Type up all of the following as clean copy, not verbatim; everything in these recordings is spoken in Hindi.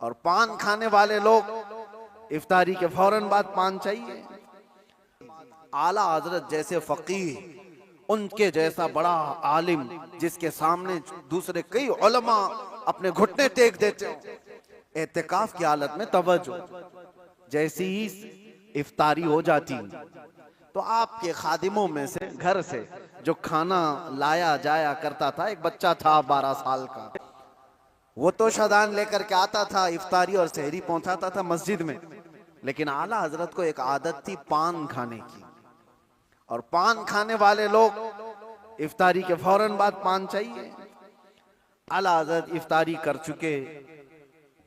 और पान खाने वाले लोग इफ्तारी के फौरन बाद पान चाहिए। आला हजरत जैसे फकीह, उनके जैसा बड़ा आलिम जिसके सामने दूसरे कई उलमा अपने घुटने टेक देते हो, एतिकाफ की हालत में तवज्जो, जैसी ही इफ्तारी हो जाती तो आपके खादिमों में से घर से जो खाना लाया जाया करता था, एक बच्चा था 12 साल का, वो तो शदान लेकर के आता था, इफ्तारी और सहरी पहुंचाता था मस्जिद में। लेकिन आला हजरत को एक आदत थी पान खाने की, और पान खाने वाले लोग इफ्तारी के फौरन बाद पान चाहिए। आला हजरत इफ्तारी कर चुके,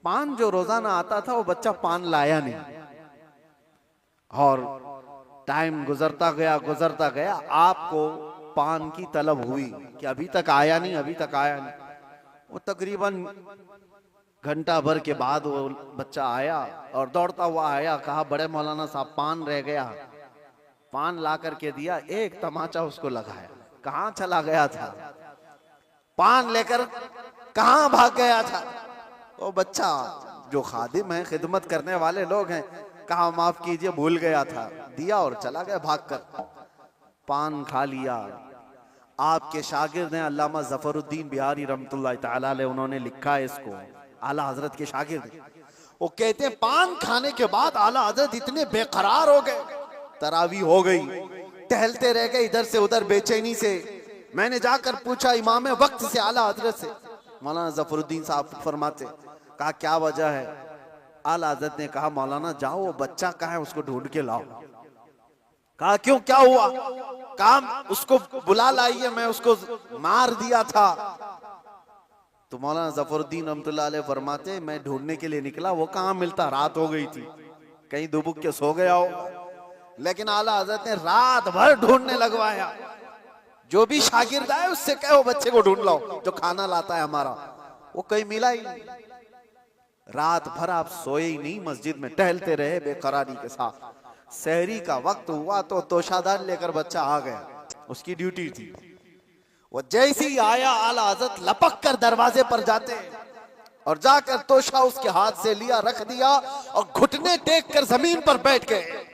पान जो रोजाना आता था वो बच्चा पान लाया नहीं, और टाइम गुजरता गया, आपको पान की तलब हुई कि अभी तक आया नहीं, अभी तक आया नहीं। वो तकरीबन घंटा भर के बाद वो बच्चा आया और दौड़ता हुआ आया, कहा बड़े मौलाना साहब पान रह गया। पान ला करके दिया, एक तमाचा उसको लगाया, कहां चला गया था, पान लेकर कहां भाग गया था। वो बच्चा, जो खादिम है, खिदमत करने वाले लोग हैं, कहा माफ कीजिए भूल गया था, दिया और चला गया भागकर, पान खा लिया। आपके शागिर्द हैं अल्लामा जफरुद्दीन बिहारी रहमतुल्लाह तआला अलैह, उन्होंने लिखा है इसको, आला हजरत के शागिर्द। वो कहते हैं पान खाने के बाद आला हजरत इतने बेकरार हो गए, तरावी हो गई, टहलते रह गए इधर से उधर बेचैनी से। मैंने जाकर पूछा इमाम वक्त से, आला हजरत से, मौलाना जफरुद्दीन साहब फरमाते, कहा क्या वजह है। आला हजरत ने कहा मौलाना जाओ वो बच्चा कहाँ है उसको ढूंढ के लाओ। कहा क्यों, क्या हुआ। काम उसको बुला लाइए, मैं उसको मार दिया था। तो मौलाना जफरुद्दीन रहमतुल्लाह अलैह फरमाते, मैं ढूंढने के लिए निकला, वो कहाँ मिलता, रात हो गई थी, कहीं दुबुक के सो गया हो। लेकिन आला हजरत ने रात भर ढूंढने लगवाया, जो भी शागिर्द आए उससे कहो बच्चे को ढूंढ लाओ जो खाना लाता है हमारा। वो कहीं मिला ही नहीं। रात भर आप सोए ही नहीं, मस्जिद में टहलते रहे बेकरारी के साथ। सहरी का वक्त हुआ तो तोशादार लेकर बच्चा आ गया, उसकी ड्यूटी थी। वो जैसे ही आया, आला हजरत लपक कर दरवाजे पर जाते और जाकर तोशा उसके हाथ से लिया, रख दिया और घुटने टेक कर जमीन पर बैठ गए।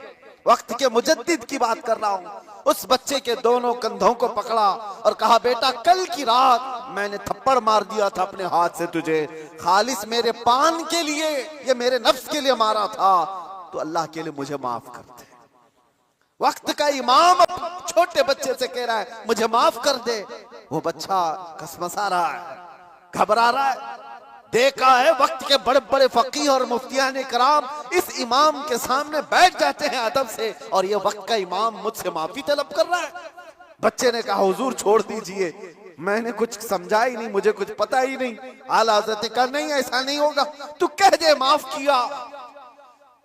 वक्त के मुजद्दिद की बात कर रहा हूं। उस बच्चे के दोनों कंधों को पकड़ा और कहा बेटा कल की रात मैंने थप्पड़ मार दिया था अपने हाथ से तुझे, खालिस मेरे पान के लिए, ये मेरे नफ्स के लिए मारा था, तो अल्लाह के लिए मुझे माफ कर दे। वक्त का इमाम छोटे बच्चे से कह रहा है मुझे माफ कर दे। वो बच्चा कसमसा रहा है, घबरा रहा है। देखा है वक्त के बड़े बड़े फकीह और मुफ्तियान कराम इस इमाम के सामने बैठ जाते हैं अदब से, और ये वक्त का इमाम मुझसे माफी तलब कर रहा है। बच्चे ने कहा हुजूर छोड़ दीजिए, मैंने कुछ समझा ही नहीं, मुझे कुछ पता ही नहीं। आला हज़रत ने कहा नहीं ऐसा नहीं होगा, तू कह दे माफ किया।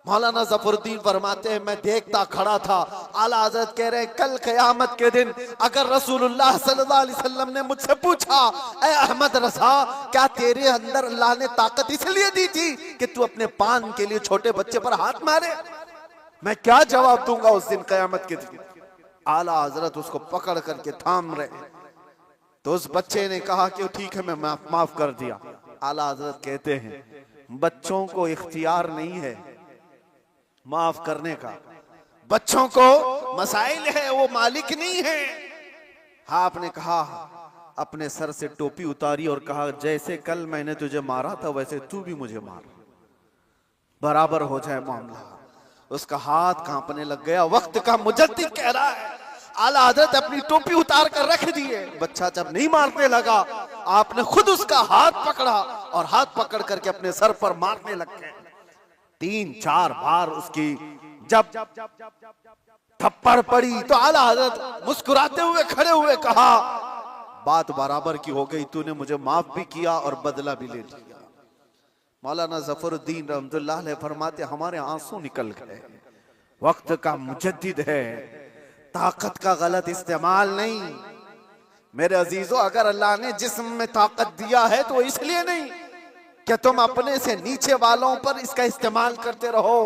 मौलाना जफरुद्दीन फरमाते हैं मैं देखता खड़ा था। आला हज़रत कह रहे हैं कल क़यामत के दिन अगर रसूलुल्लाह सल्लल्लाहु अलैहि वसल्लम ने मुझसे पूछा ऐ अहमद रज़ा क्या तेरे अंदर अल्लाह ने ताकत इसलिए दी थी कि तू अपने पान के लिए छोटे बच्चे पर हाथ मारे, मैं क्या जवाब दूंगा उस दिन क़यामत के दिन। आला हज़रत उसको पकड़ करके थाम रहे, तो उस बच्चे ने कहा कि ठीक है मैं माफ कर दिया। आला हज़रत कहते हैं बच्चों को इख्तियार नहीं है माफ करने का, बच्चों को मसाइल है, वो मालिक नहीं है। हाँ आपने कहा, अपने सर से टोपी उतारी और कहा जैसे कल मैंने तुझे मारा था वैसे तू भी मुझे मार, बराबर हो जाए मामला। उसका हाथ कांपने लग गया। वक्त का मुजद्दिद कह रहा है आला हज़रत अपनी टोपी उतार कर रख दिए। बच्चा जब नहीं मारने लगा आपने खुद उसका हाथ पकड़ा और हाथ पकड़ करके अपने सर पर मारने लग गए। 3-4 बार उसकी जब थप्पड़ पड़ी तो आला हज़रत मुस्कुराते हुए खड़े हुए कहा बात बराबर की हो गई, तूने मुझे माफ भी किया और बदला भी ले लिया। मौलाना जफरुद्दीन रहमतुल्लाह अलैह फरमाते हमारे आंसू निकल गए। वक्त का मुजद्दिद है, ताकत का गलत इस्तेमाल नहीं। मेरे अजीजों अगर अल्लाह ने जिस्म में ताकत दिया है तो इसलिए नहीं कि तुम अपने से नीचे वालों पर इसका इस्तेमाल करते रहो।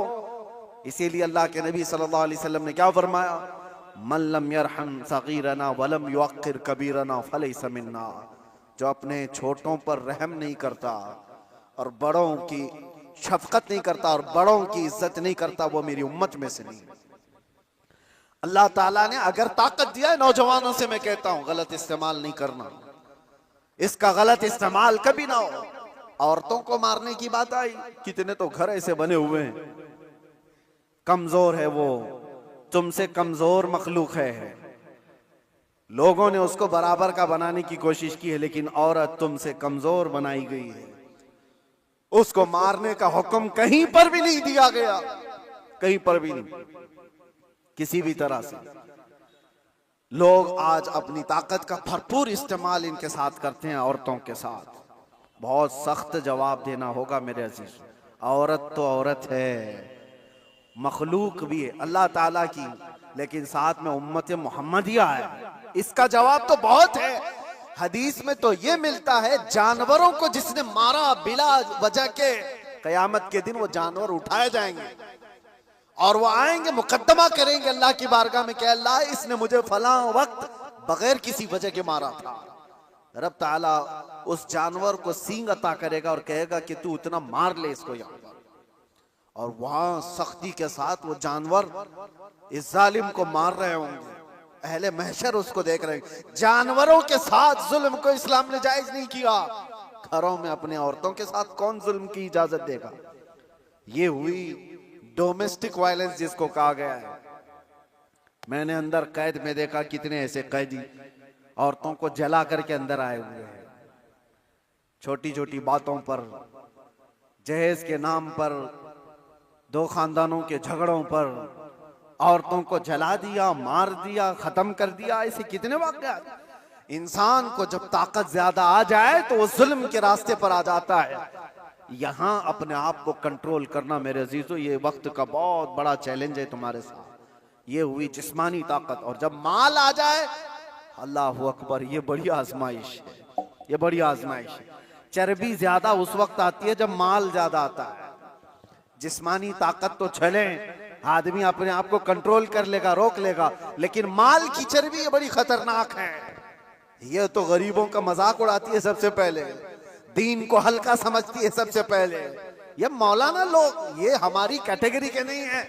इसीलिए अल्लाह के नबी सल्लल्लाहु अलैहि वसल्लम ने क्या फरमाया, मन लम यरहम सगीरना वलम युअक्किर कबीरना फलैसा मिन्ना, जो अपने छोटों पर रहम नहीं करता और बड़ों की शफकत नहीं करता और बड़ों की इज्जत नहीं करता, वो मेरी उम्मत में से नहीं। अल्लाह ताला ने अगर ताकत दिया है, नौजवानों से मैं कहता हूं गलत इस्तेमाल नहीं करना, इसका गलत इस्तेमाल कभी ना हो। औरतों को मारने की बात आई, कितने तो घर ऐसे बने हुए हैं, कमजोर है वो, तुमसे कमजोर मखलूक है, लोगों ने उसको बराबर का बनाने की कोशिश की है, लेकिन औरत तुमसे कमजोर बनाई गई है। उसको मारने का हुक्म कहीं पर भी नहीं दिया गया, कहीं पर भी नहीं, किसी भी तरह से। लोग आज अपनी ताकत का भरपूर इस्तेमाल इनके साथ करते हैं, औरतों के साथ। बहुत सख्त जवाब देना होगा मेरे अजीज। औरत तो औरत है, मखलूक भी है अल्लाह ताला की, लेकिन साथ में उम्मत मोहम्मदिया है, इसका जवाब तो बहुत है। हदीस में तो ये मिलता है, जानवरों को जिसने मारा बिला वजह के, कयामत के दिन वो जानवर उठाए जाएंगे और वो आएंगे, मुकद्दमा करेंगे अल्लाह की बारगाह में कि अल्लाह इसने मुझे फलां वक्त बगैर किसी वजह के मारा था। रब ताला उस जानवर को सींग अता करेगा और कहेगा कि तू उतना मार ले इसको यहाँ, और वहां सख्ती के साथ वो जानवर इस जालिम को मार रहे होंगे, अहले महशर उसको देख रहे हैं। जानवरों के साथ जुल्म को इस्लाम ने जायज नहीं किया, घरों में अपने औरतों के साथ कौन जुल्म की इजाजत देगा। ये हुई डोमेस्टिक वायलेंस जिसको कहा गया है। मैंने अंदर कैद में देखा कितने ऐसे कैदी औरतों को जला करके अंदर आए हुए हैं, छोटी छोटी बातों पर, जहेज के नाम पर, दो खानदानों के झगड़ों पर औरतों को जला दिया, मार दिया, खत्म कर दिया। ऐसे कितने वाक़यात। इंसान को जब ताकत ज्यादा आ जाए तो वो जुल्म के रास्ते पर आ जाता है। यहां अपने आप को कंट्रोल करना मेरे अजीजों, ये वक्त का बहुत बड़ा चैलेंज है तुम्हारे साथ। ये हुई जिस्मानी ताकत, और जब माल आ जाए, अल्लाह अकबर, ये बड़ी आजमाइश है, ये बड़ी आजमाइश है। चर्बी ज्यादा उस वक्त आती है जब माल ज्यादा आता है। जिस्मानी ताकत तो चले, आदमी अपने आप को कंट्रोल कर लेगा, रोक लेगा, लेकिन माल की चर्बी ये बड़ी खतरनाक है। ये तो गरीबों का मजाक उड़ाती है सबसे पहले, दीन को हल्का समझती है सबसे पहले। ये मौलाना लोग ये हमारी कैटेगरी के नहीं है,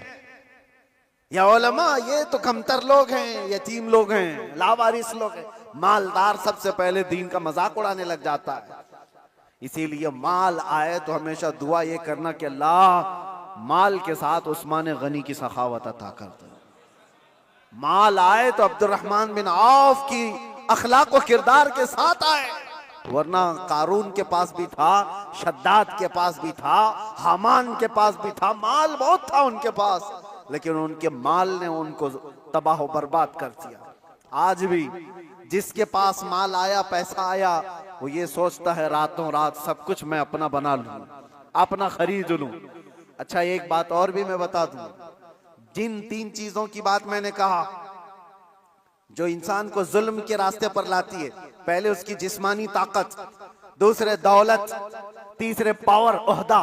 या उलमा ये तो कमतर लोग हैं, यतीम लोग हैं, लावारिस लोग हैं। मालदार सबसे पहले दीन का मजाक उड़ाने लग जाता है। इसीलिए माल आए तो हमेशा दुआ ये करना कि अल्लाह माल के साथ उस्मान गनी की सखावत अता कर दे। माल आए तो अब्दुर्रहमान बिन औफ की अखलाक व किरदार के साथ आए, वरना कारून के पास भी था, शद्दाद के पास भी था, हामान के पास भी था, माल बहुत था उनके पास, लेकिन उनके माल ने उनको तबाह बर्बाद कर दिया। आज भी जिसके पास माल आया, पैसा आया, वो ये सोचता है रातों रात सब कुछ मैं अपना बना लूं, अपना खरीद लूं। अच्छा, एक बात और भी मैं बता दूं, जिन तीन चीजों की बात मैंने कहा जो इंसान को जुल्म के रास्ते पर लाती है, पहले उसकी जिस्मानी ताकत, दूसरे दौलत, तीसरे पावर, ओहदा,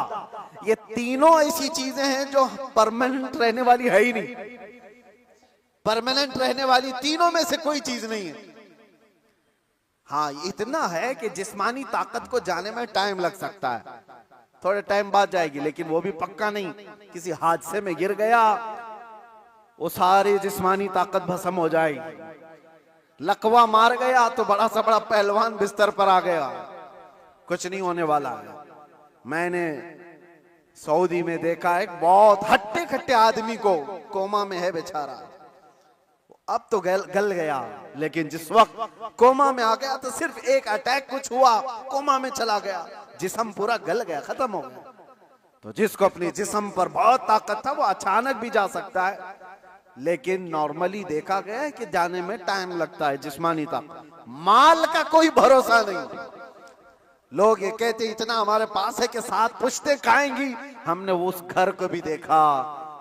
ये तीनों ऐसी चीजें हैं जो परमानेंट रहने वाली है ही नहीं। परमानेंट रहने वाली तीनों में से कोई चीज नहीं है। हाँ, इतना है कि जिस्मानी ताकत को जाने में टाइम लग सकता है, थोड़े टाइम बाद जाएगी, लेकिन वो भी पक्का नहीं। किसी हादसे में गिर गया, वो सारी जिस्मानी ताकत भस्म हो जाएगी। लकवा मार गया तो बड़ा सा बड़ा पहलवान बिस्तर पर आ गया, कुछ नहीं होने वाला है। मैंने सऊदी में देखा एक बहुत हट्टे खट्टे आदमी को, कोमा में है बेचारा, अब तो गल गया, लेकिन जिस वक्त कोमा में आ गया तो सिर्फ एक अटैक कुछ हुआ, कोमा में चला गया, जिस्म पूरा गल गया, खत्म हो गया। तो जिसको अपने जिस्म पर बहुत ताकत था वो अचानक भी जा सकता है, लेकिन नॉर्मली देखा गया है कि जाने में टाइम लगता है। जिस्मानी ताकत, माल का कोई भरोसा नहीं। लोग ये कहते इतना हमारे पास है कि 7 पुश्तें खाएंगी। हमने उस घर को भी देखा,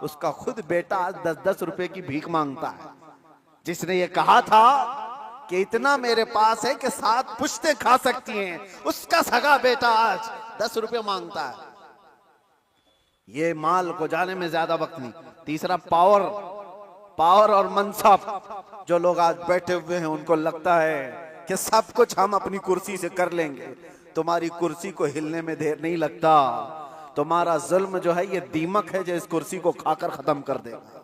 उसका खुद बेटा आज 10-10 रुपए की भीख मांगता है। जिसने ये कहा था कि इतना मेरे पास है कि 7 पुश्तें खा सकती हैं, उसका सगा बेटा आज 10 रुपए मांगता है। ये माल को जाने में ज्यादा वक्त नहीं। तीसरा पावर और मनसब। जो लोग आज बैठे हुए हैं उनको लगता है कि सब कुछ हम अपनी कुर्सी से कर लेंगे। तुम्हारी कुर्सी को हिलने में देर नहीं लगता, तुम्हारा जुल्म जो है ये दीमक है जो इस कुर्सी को खाकर खत्म कर देगा।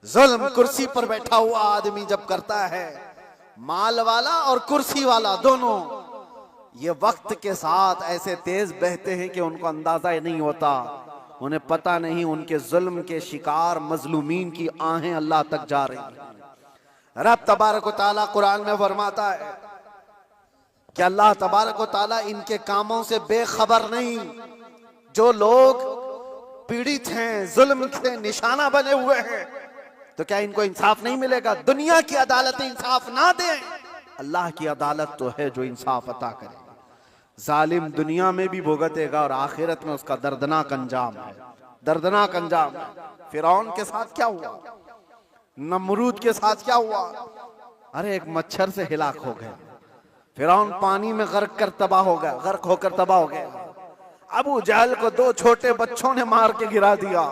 जुल्म कुर्सी पर बैठा हुआ आदमी जब करता है, माल वाला और कुर्सी वाला दोनों, ये वक्त के साथ ऐसे तेज बहते हैं कि उनको अंदाजा ही नहीं होता, उन्हें पता नहीं उनके जुल्म के शिकार मजलूमीन की आहें अल्लाह तक जा रही हैं। रब तबारक व तआला कुरान में फरमाता है कि अल्लाह तबारक व तआला इनके कामों से बेखबर नहीं। जो लोग पीड़ित हैं, जुल्म से निशाना बने हुए हैं, तो क्या इनको इंसाफ नहीं मिलेगा? दुनिया की अदालत इंसाफ ना दे, अल्लाह की अदालत तो है जो इंसाफ अता करे। जालिम दुनिया में भी भुगतेगा और आखिरत में उसका दर्दनाक अंजाम है, दर्दनाक अंजाम। फिरौन के साथ क्या हुआ, नमरूद के साथ क्या हुआ? अरे एक मच्छर से हिलाक हो गए। फिरौन पानी में गर्क कर तबाह हो गया, गर्क होकर तबाह हो गया। अबू जहल को 2 छोटे बच्चों ने मार के गिरा दिया।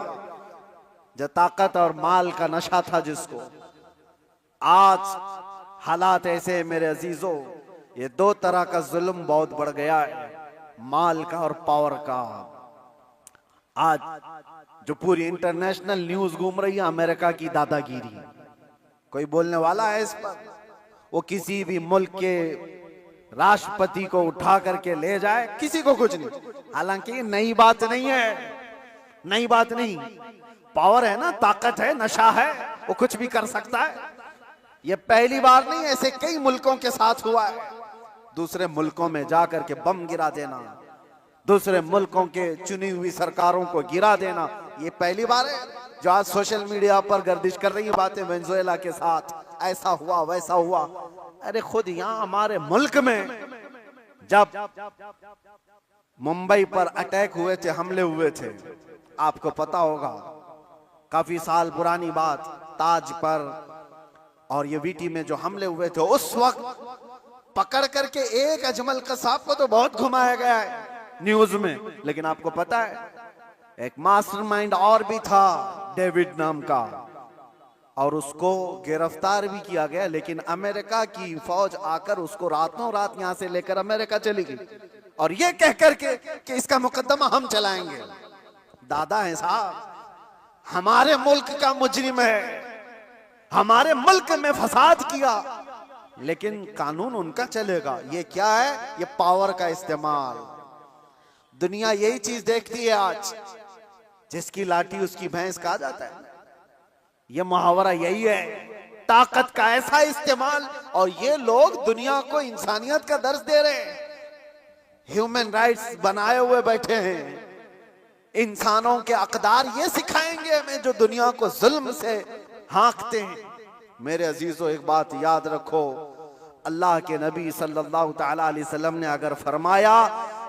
जो ताकत और माल का नशा था जिसको, आज हालात ऐसे मेरे अजीजों, ये 2 तरह का जुल्म बहुत बढ़ गया है, माल का और पावर का। आज जो पूरी इंटरनेशनल न्यूज घूम रही है अमेरिका की दादागिरी, कोई बोलने वाला है इस पर? वो किसी भी मुल्क के राष्ट्रपति को उठा करके ले जाए, किसी को कुछ नहीं। हालांकि ये नई बात नहीं है, नई बात नहीं। पावर है ना, ताकत है, नशा है, वो कुछ भी कर सकता है। ये पहली बार नहीं, ऐसे कई मुल्कों के साथ हुआ है। दूसरे मुल्कों में जाकर के बम गिरा देना, दूसरे मुल्कों के चुनी हुई सरकारों को गिरा देना, ये पहली बार है। जो आज सोशल मीडिया पर गर्दिश कर रही है बातें, वेनेजुएला के साथ ऐसा हुआ वैसा हुआ। अरे खुद यहां हमारे मुल्क में जब मुंबई पर अटैक हुए थे, हमले हुए थे, आपको पता होगा, काफी साल पुरानी बात, ताज पर और ये वीटी में जो हमले हुए थे, उस वक्त पकड़ करके एक अजमल कसाब को तो बहुत घुमाया गया है न्यूज में, लेकिन आपको पता है एक मास्टरमाइंड और भी था, डेविड नाम का, और उसको गिरफ्तार भी किया गया। लेकिन अमेरिका की फौज आकर उसको रातों रात यहां से लेकर अमेरिका चली गई, और ये कह करके कि इसका मुकदमा हम चलाएंगे। दादा है साहब, हमारे मुल्क का मुजरिम है, हमारे मुल्क में फसाद किया, लेकिन कानून उनका चलेगा। ये क्या है? ये पावर का इस्तेमाल। दुनिया यही चीज देखती है आज, जिसकी लाठी उसकी भैंस कहा जाता है। ये मुहावरा यही है, ताकत का ऐसा इस्तेमाल। और ये लोग दुनिया को इंसानियत का दर्स दे रहे हैं, ह्यूमन राइट्स बनाए हुए बैठे हैं, इंसानों के अकदार ये सिखाएंगे हमें जो दुनिया को जुल्म से हाँकते हैं। मेरे अजीजों, एक बात याद रखो, अल्लाह के नबी सल्लल्लाहु तआला अलैहि वसल्लम ने अगर फरमाया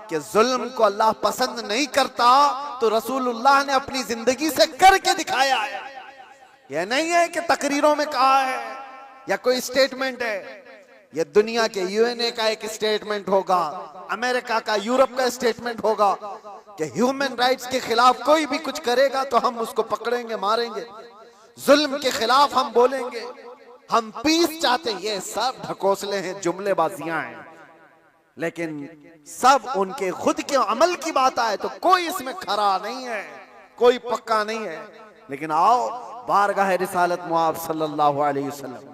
कि जुल्म को अल्लाह पसंद नहीं करता, तो रसूलुल्लाह ने अपनी जिंदगी से करके दिखाया है। यह नहीं है कि तकरीरों में कहा है या कोई स्टेटमेंट है। यह दुनिया के यूएनए का एक स्टेटमेंट होगा, अमेरिका का, यूरोप का स्टेटमेंट होगा कि ह्यूमन राइट्स के खिलाफ कोई भी कुछ करेगा तो हम उसको पकड़ेंगे, मारेंगे। जुल्म के खिलाफ हम बोलेंगे, हम पीस चाहते हैं। ये सब ढकोसले हैं, जुमलेबाजियां हैं, लेकिन सब उनके खुद के अमल की बात आए तो कोई इसमें खरा नहीं है, कोई पक्का नहीं है। लेकिन आओ बारगाह रिसालत मुआब सल्लल्लाहु अलैहि वसल्लम,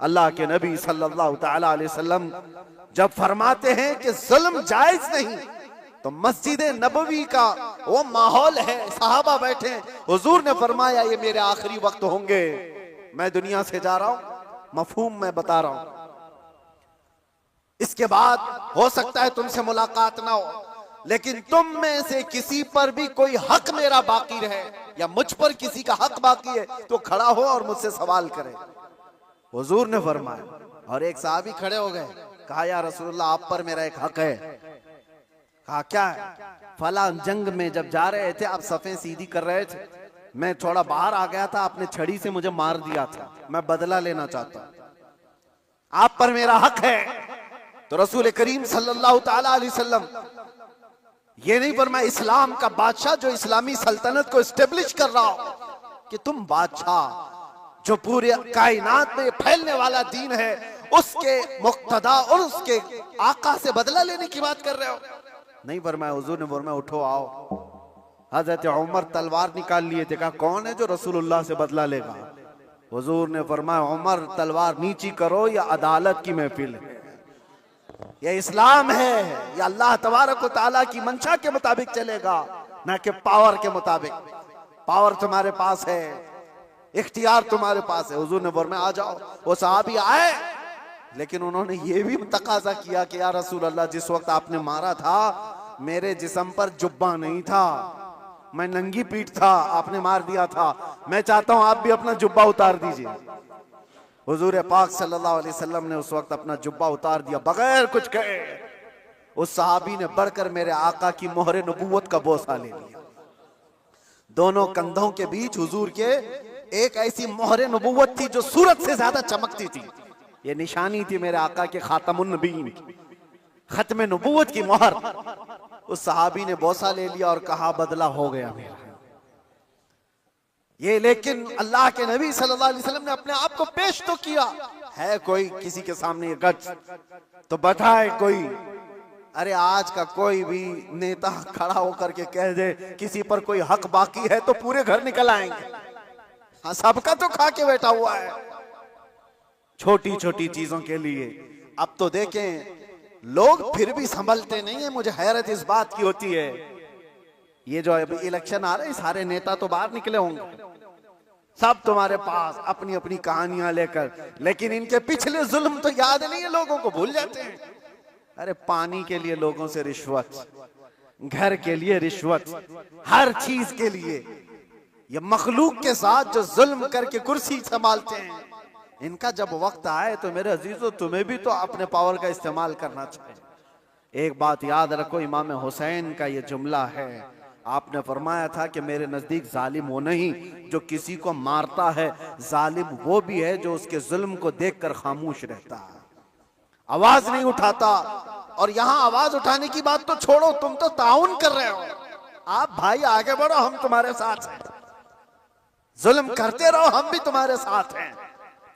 अल्लाह के नबी सल्लल्लाहु तआला अलैहि वसल्लम जब फरमाते हैं कि जुल्म जायज नहीं, तो मस्जिद नबवी का वो माहौल है, सहाबा बैठे, हुजूर ने फरमाया ये मेरे आखिरी वक्त होंगे, मैं दुनिया से जा रहा हूं, मफहूम मैं बता रहा हूं, इसके बाद हो सकता है तुमसे मुलाकात ना हो, लेकिन तुम में से किसी पर भी कोई हक मेरा बाकी रहे या मुझ पर किसी का हक बाकी है तो खड़ा हो और मुझसे सवाल करे। हुजूर ने फरमाया, और एक साहबी खड़े हो गए, कहा या रसूलुल्लाह आप पर मेरा एक हक है। कहा क्या है? फला जंग में जब जा रहे थे आप सफ़ें सीधी कर रहे थे, मैं थोड़ा बाहर आ गया था, आपने छड़ी से मुझे मार दिया था, मैं बदला लेना चाहता हूं, आप पर मेरा हक है। तो रसूल करीम सल्लल्लाहु तआला अलैहि वसल्लम ये नहीं फरमाया इस्लाम का बादशाह जो इस्लामी सल्तनत को एस्टेब्लिश कर रहा हो कि तुम बादशाह जो पूरे कायनात में फैलने वाला दीन है उसके मुक्तदा और उसके आका से बदला लेने की बात कर रहे हो। नहीं फरमाया, हुजूर ने फरमाया उठो आओ, हजरत उमर तलवार निकाल लिए थे, कहा कौन है जो रसूलुल्लाह से बदला लेगा? हुजूर ने फरमाया उमर तलवार नीची करो, या अदालत की महफिल है, ये इस्लाम है, ये अल्लाह तबारक व तआला की मंशा के मुताबिक चलेगा, ना कि पावर के मुताबिक। पावर तुम्हारे पास है, इख्तियार तुम्हारे पास है। हुजूर ने फरमाया आ जाओ। वो सहाबी आए, लेकिन उन्होंने ये भी तकाजा किया कि या रसूल अल्लाह, जिस वक्त आपने मारा था मेरे जिस्म पर जुब्बा नहीं था, मैं नंगी पीठ था, आपने मार दिया था, मैं चाहता हूं आप भी अपना जुब्बा उतार दीजिए। हुजूर पाक सल्लल्लाहु अलैहि वसल्लम ने उस वक्त अपना जुब्बा उतार दिया बगैर कुछ कहे। उस सहाबी ने बढ़कर मेरे आका की मोहरे नबूवत का बोसा ले लिया। दोनों कंधों के बीच हुजूर के एक ऐसी मोहरे नबूवत थी जो सूरज से ज्यादा चमकती थी। ये निशानी थी मेरे आका के खातमुन नबीन की, खत्म नबूवत की मोहर। उस सहाबी ने बोसा ले लिया और कहा बदला हो गया मेरा ये। लेकिन अल्लाह के नबी सल्लल्लाहु अलैहि वसल्लम ने अपने आप को पेश तो किया है, कोई किसी के सामने ये गट्स तो बताए कोई। अरे आज का कोई भी नेता खड़ा होकर के कह दे किसी पर कोई हक बाकी है तो पूरे घर निकल आएंगे। हाँ, सबका तो खा के बैठा हुआ है छोटी छोटी चीजों के लिए। अब तो देखें लोग फिर भी संभलते नहीं है। मुझे हैरत इस बात की होती है, ये जो अभी इलेक्शन आ रहे हैं सारे नेता तो बाहर निकले होंगे, सब तुम्हारे पास अपनी अपनी कहानियां लेकर, लेकिन इनके पिछले जुल्म तो याद नहीं है, लोगों को भूल जाते हैं। अरे पानी के लिए लोगों से रिश्वत, घर के लिए रिश्वत, हर चीज के लिए। ये मखलूक के साथ जो जुल्म करके कुर्सी संभालते हैं, इनका जब वक्त आए तो मेरे अजीजों तुम्हें भी तो अपने पावर का इस्तेमाल करना चाहिए। एक बात याद रखो, इमाम हुसैन का ये जुमला है, आपने फरमाया था कि मेरे नजदीक जालिम वो नहीं जो किसी को मारता है, जालिम वो भी है जो उसके जुल्म को देखकर खामोश रहता है, आवाज नहीं उठाता। और यहां आवाज उठाने की बात तो छोड़ो, तुम तो ताउन कर रहे हो। आप भाई आगे बढ़ो, हम तुम्हारे साथ हैं। जुल्म करते रहो, हम भी तुम्हारे साथ हैं।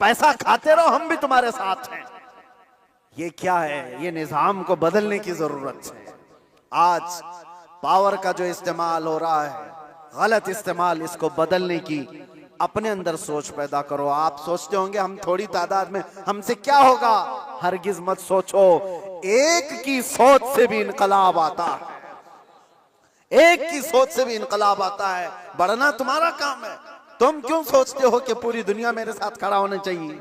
पैसा खाते रहो, हम भी तुम्हारे साथ हैं। ये क्या है? ये निजाम को बदलने की जरूरत है। आज पावर का जो इस्तेमाल हो रहा है, गलत इस्तेमाल, इसको बदलने की अपने अंदर सोच पैदा करो। आप सोचते होंगे हम थोड़ी तादाद में, हमसे क्या होगा? हरगिज मत सोचो, एक की सोच से भी इनकलाब आता है, एक की सोच से भी इनकलाब आता है। बढ़ना तुम्हारा काम है। तुम क्यों सोचते हो कि पूरी दुनिया मेरे साथ खड़ा होना चाहिए?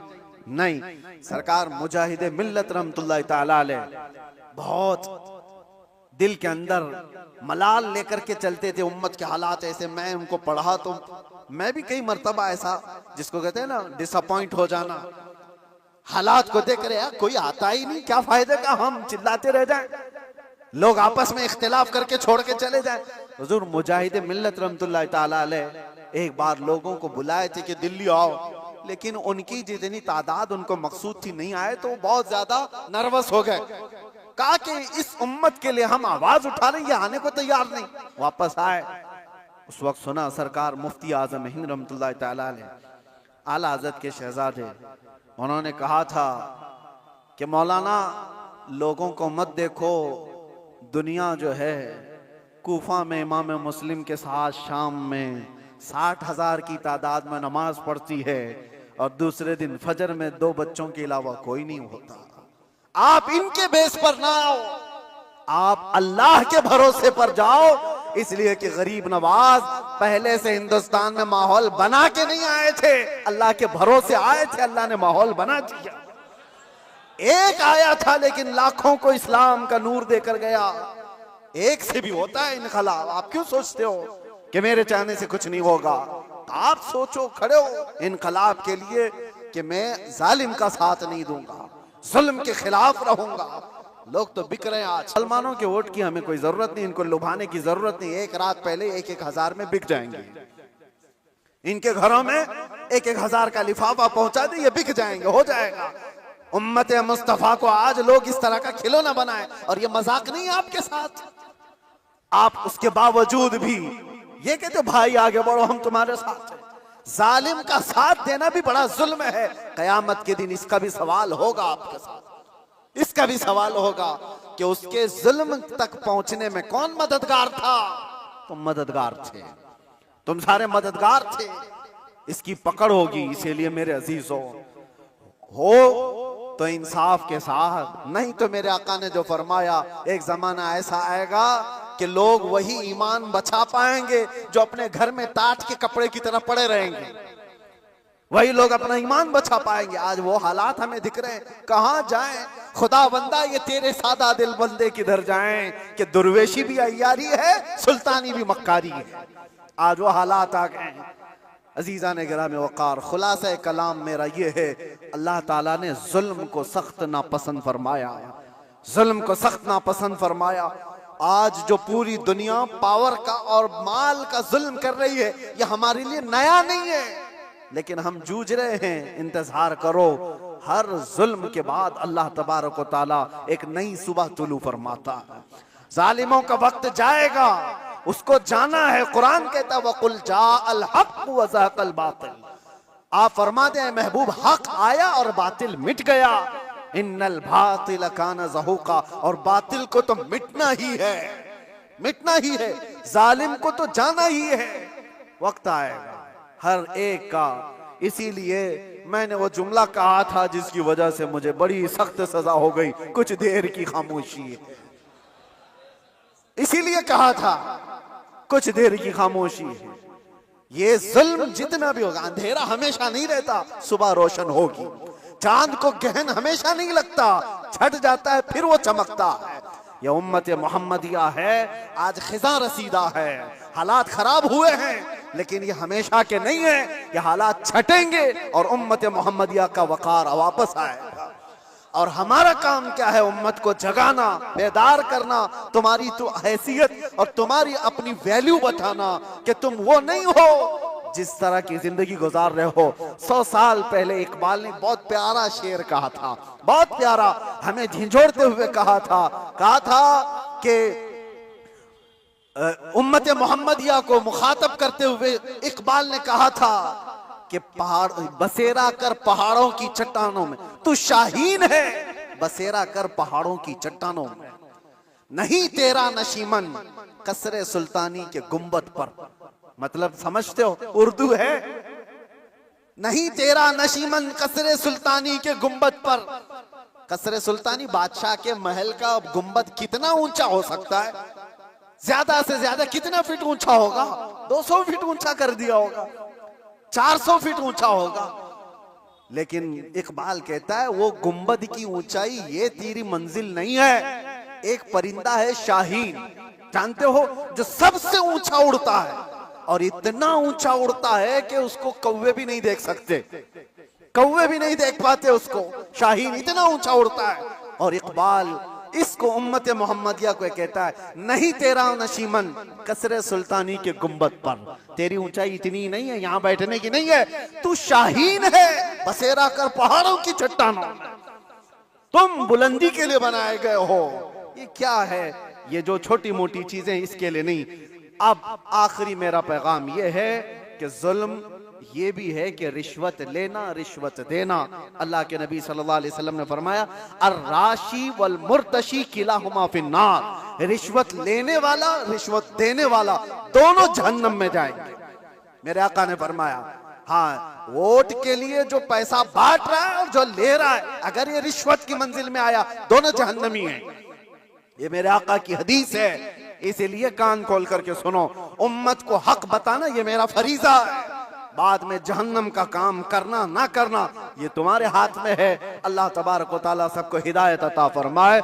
नहीं, सरकार मुजाहिदे मिल्लत रहमतुल्लाह तआला अलैह बहुत दिल के अंदर मलाल लेकर के चलते थे। उम्मत के हालात ऐसे, मैं उनको पढ़ा तो मैं भी कई मर्तबा ऐसा, जिसको कहते हैं ना डिसअपॉइंट हो जाना, हालात को देख रहे कोई आता ही नहीं, क्या फायदे का हम चिल्लाते रह जाएं, लोग आपस में इख्तिलाफ करके छोड़ के चले जाएं। हुजूर मुजाहिदे मिल्लत रहमतुल्लाह तआला अलैह एक बार लोगों को बुलाए थे कि दिल्ली आओ, लेकिन उनकी जितनी तादाद उनको मकसूद थी नहीं आए, तो बहुत ज्यादा नर्वस हो गए। कहा कि इस उम्मत के लिए हम आवाज उठा रहे हैं, आने को तैयार नहीं। वापस आए, उस वक्त सुना सरकार मुफ्ती आजम हिंद रहमतुल्लाह तआला अलैह आला हज़रत के शहजादे, उन्होंने कहा था कि मौलाना लोगों को मत देखो, दुनिया जो है कूफा में इमाम मुस्लिम के साथ शाम में 60,000 की तादाद में नमाज पढ़ती है और दूसरे दिन फजर में 2 बच्चों के अलावा कोई नहीं होता। आप इनके बेस पर ना आओ, आप अल्लाह के भरोसे पर जाओ। इसलिए कि गरीब नवाज पहले से हिंदुस्तान में माहौल बना के नहीं आए थे, अल्लाह के भरोसे आए थे, अल्लाह ने माहौल बना दिया। एक आया था लेकिन लाखों को इस्लाम का नूर देकर गया। एक से भी होता है इनकलाब। आप क्यों सोचते हो कि मेरे चाहने से कुछ नहीं होगा? आप सोचो, खड़े हो इनकलाब के लिए कि मैं जालिम का साथ नहीं दूंगा, जुल्म के खिलाफ रहूंगा। लोग तो बिक रहे हैं आज। मुसलमानों के वोट की हमें कोई जरूरत नहीं, इनको लुभाने की जरूरत नहीं। एक रात पहले 1-1 हजार में बिक जाएंगे। इनके घरों में 1-1 हजार का लिफाफा पहुंचा दे, ये बिक जाएंगे, हो जाएगा। उम्मत मुस्तफा को आज लोग इस तरह का खिलौना बनाए, और ये मजाक नहीं है आपके साथ। आप उसके बावजूद भी ये कहते भाई आगे बढ़ो, हम तुम्हारे साथ हैं। जालिम का साथ देना भी बड़ा जुल्म है। कयामत के दिन इसका भी सवाल होगा आपके साथ, इसका भी सवाल होगा कि उसके जुल्म तक पहुंचने में कौन मददगार था। तुम मददगार थे, तुम सारे मददगार थे, इसकी पकड़ होगी। इसीलिए मेरे अजीजों, हो तो इंसाफ के साथ, नहीं तो मेरे आका ने जो फरमाया, एक जमाना ऐसा आएगा कि लोग वही ईमान बचा पाएंगे जो अपने घर में टाट के कपड़े की तरह पड़े रहेंगे, वही लोग अपना ईमान बचा पाएंगे। आज वो हालात हमें दिख रहे हैं, कहां जाएं खुदा बंदा, ये तेरे सादा दिल बंदे किधर जाएं कि दुर्वेशी भी अय्यारी है, सुल्तानी भी मक्कारी है। आज वो हालात आ गए हैं। अजीजा ने गिराम वकार, खुलासा कलाम मेरा ये है, अल्लाह ताला ने जुल्म को सख्त नापसंद फरमाया, जुल्म को सख्त नापसंद फरमाया। आज जो पूरी दुनिया पावर का और माल का जुल्म कर रही है, ये हमारे लिए नया नहीं है, लेकिन हम जूझ रहे हैं। इंतजार करो, हर जुल्म के बाद अल्लाह तबारक व तआला एक नई सुबह तुलू फरमाता है। जालिमों का वक्त जाएगा, उसको जाना है। कुरान कहता है वकुल जाअल हक व ज़हक़ल बातिल, आप फरमाते हैं महबूब, हक आया और बातिल मिट गया। इन्नल बातिल काना ज़हूक़ा, और बातिल को तो मिटना ही है, मिटना ही है। जालिम को तो जाना ही है। वक्त आएगा हर एक का। इसीलिए मैंने वो जुमला कहा था जिसकी वजह से मुझे बड़ी सख्त सजा हो गई, कुछ देर की खामोशी। इसीलिए कहा था कुछ देर की खामोशी है। ये जुल्म जितना भी होगा, अंधेरा हमेशा नहीं रहता, सुबह रोशन होगी। चांद को गहन हमेशा नहीं लगता, छट जाता है फिर वो चमकता है। ये उम्मत मोहम्मदिया है, आज खिजा रसीदा है, हालात खराब हुए हैं, लेकिन ये हमेशा के नहीं है। ये हालात छटेंगे और उम्मत मोहम्मदिया का वकार वापस आएगा। और हमारा काम क्या है? उम्मत को जगाना, बेदार करना, तुम्हारी तो हैसियत और तुम्हारी अपनी वैल्यू बताना कि तुम वो नहीं हो जिस तरह की जिंदगी गुजार रहे हो। 100 साल पहले इकबाल ने बहुत प्यारा शेर कहा था, बहुत प्यारा, हमें झिझोड़ते हुए कहा था कि उम्मत मोहम्मदिया को मुखातब करते हुए इकबाल ने कहा था कि पहाड़ बसेरा कर पहाड़ों की चट्टानों में, तू शाहीन है बसेरा कर पहाड़ों की चट्टानों में, नहीं तेरा नशीमन कसरे सुल्तानी के गुंबद पर। मतलब समझते हो, उर्दू है, नहीं तेरा नशीमन कसरे सुल्तानी के गुंबद पर। कसरे सुल्तानी बादशाह के महल का गुंबद कितना ऊंचा हो सकता है? ज्यादा से ज्यादा कितना फीट ऊंचा होगा? 200 फीट ऊंचा कर दिया होगा, 400 फीट ऊंचा होगा। लेकिन इकबाल कहता है वो गुंबद की ऊंचाई ये तेरी मंजिल नहीं है। एक परिंदा है शाहीन, जानते हो, जो सबसे ऊंचा उड़ता है, और इतना ऊंचा उड़ता है कि उसको कौवे भी नहीं देख सकते, कौवे भी नहीं देख पाते उसको। शाहीन इतना ऊंचा उड़ता है। और इकबाल इसको उम्मत मोहम्मदिया को कहता है, नहीं तेरा नशीमन कसरे सुल्तानी के गुंबद पर, तेरी ऊंचाई इतनी नहीं है, यहां बैठने की नहीं है, तू शाहीन है बसेरा कर पहाड़ों की चट्टानों, तुम बुलंदी के लिए बनाए गए हो। ये क्या है? ये जो छोटी मोटी चीजें, इसके लिए नहीं। अब आखिरी मेरा पैगाम ये है कि जुल्म ये भी है कि रिश्वत लेना, रिश्वत देना। अल्लाह के नबी सल्लल्लाहु अलैहि वसल्लम ने फरमाया, अर्राशी वल मुर्तशी किलाहुमा फिन्नार, रिश्वत लेने वाला, रिश्वत देने वाला, दोनों जहन्नम में जाएंगे। मेरे आका ने फरमाया, हाँ, वोट के लिए जो पैसा बांट रहा है और जो ले रहा है, अगर ये रिश्वत की मंजिल में आया, दोनों जहन्नमी हैं। ये मेरे आका की हदीस है, इसीलिए कान खोल करके सुनो। उम्मत को हक बताना ये मेरा फरीजा है, बाद में जहन्नम का काम करना ना करना ये तुम्हारे हाथ में है। अल्लाह तबारक व तआला सबको हिदायत अता फरमाए।